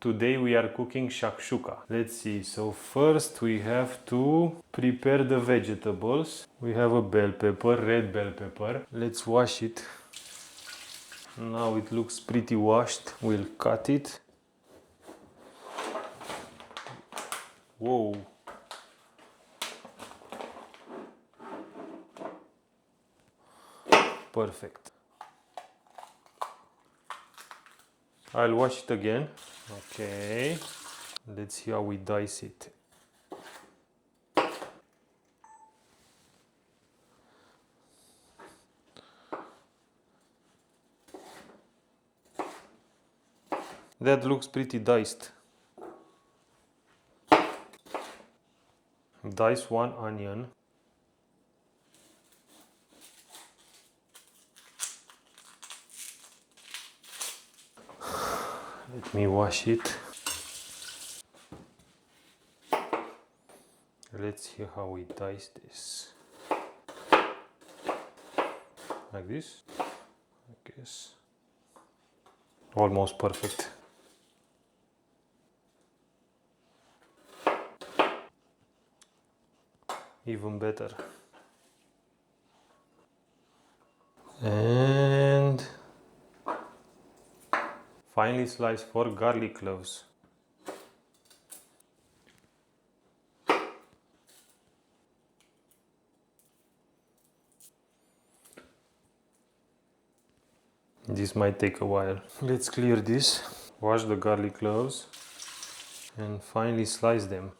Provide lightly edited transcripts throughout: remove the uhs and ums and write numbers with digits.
Today we are cooking shakshuka. Let's see, so first we have to prepare the vegetables. We have a bell pepper, red bell pepper. Let's wash it. Now it looks pretty washed. We'll cut it. Whoa. Perfect. I'll wash it again. Okay. Let's see how we dice it. That looks pretty diced. Dice one onion. Let me wash it. Let's see how we dice this. Like this, I guess. Almost perfect. Even better. And finely sliced 4 garlic cloves. This might take a while. Let's clear this. Wash the garlic cloves and finely slice them.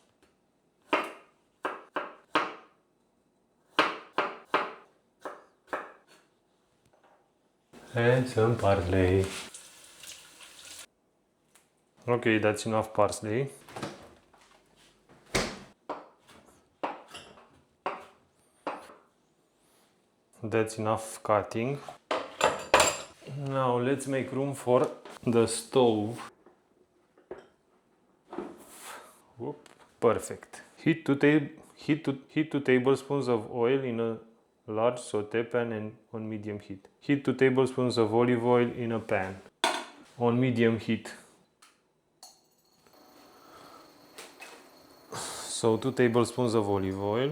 And some parsley. Okay, that's enough parsley. That's enough cutting. Now let's make room for the stove. Whoop. Perfect. Heat 2 tablespoons of oil in a large saute pan and on medium heat. Heat 2 tablespoons of olive oil in a pan on medium heat. So 2 tablespoons of olive oil.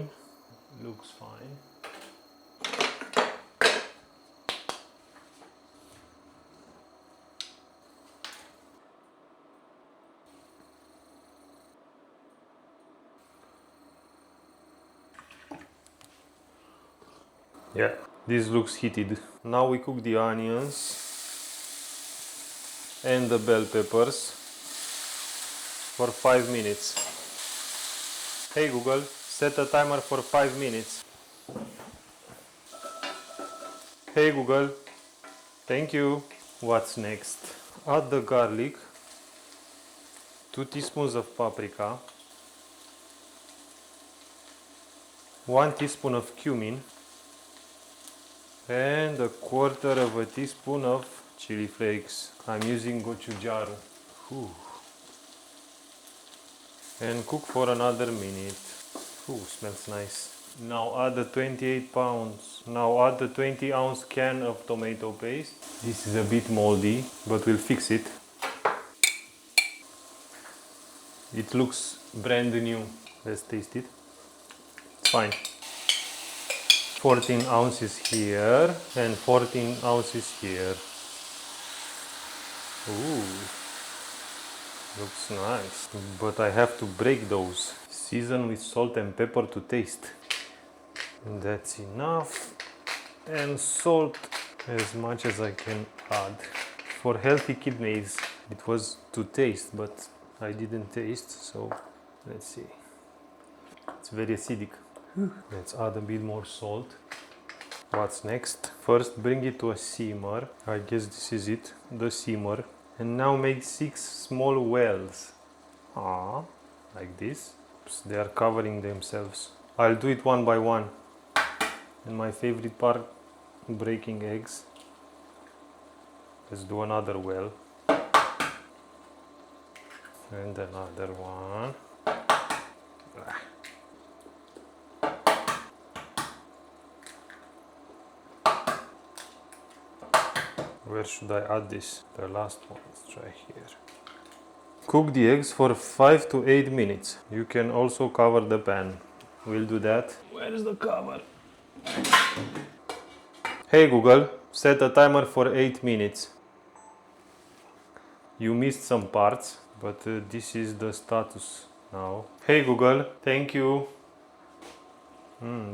Looks fine. Yeah, this looks heated. Now we cook the onions and the bell peppers for 5 minutes. Hey Google, set a timer for 5 minutes. Hey Google, thank you. What's next? Add the garlic, 2 teaspoons of paprika, 1 teaspoon of cumin, and 1/4 of a teaspoon of chili flakes. I'm using gochujang. And cook for another minute. Ooh, smells nice. Now add the 20-ounce can of tomato paste. This is a bit moldy, but we'll fix it. It looks brand new. Let's taste it. It's fine. 14 ounces here and 14 ounces here. Ooh, looks nice. But I have to break those. Season with salt and pepper to taste. And that's enough. And salt as much as I can add. For healthy kidneys, it was to taste, but I didn't taste, so let's see. It's very acidic. Let's add a bit more salt. What's next? First bring it to a simmer. I guess this is it, the simmer. And now make 6 small wells. Like this. Oops, they are covering themselves. I'll do it one by one. And my favorite part, breaking eggs. Let's do another well. And another one. Where should I add this? The last one. Let's try here. Cook the eggs for 5 to 8 minutes. You can also cover the pan. We'll do that. Where's the cover? Hey Google, set a timer for 8 minutes. You missed some parts, but this is the status now. Hey Google, thank you.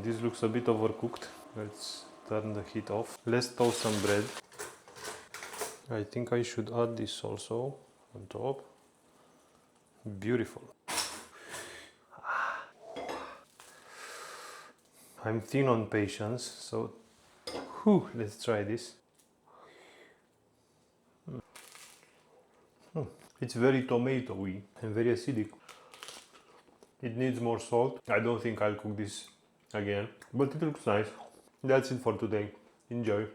This looks a bit overcooked. Let's turn the heat off. Let's toast some bread. I think I should add this also on top. Beautiful. I'm thin on patience, so let's try this. It's very tomatoey and very acidic. It needs more salt. I don't think I'll cook this again, but it looks nice. That's it for today. Enjoy.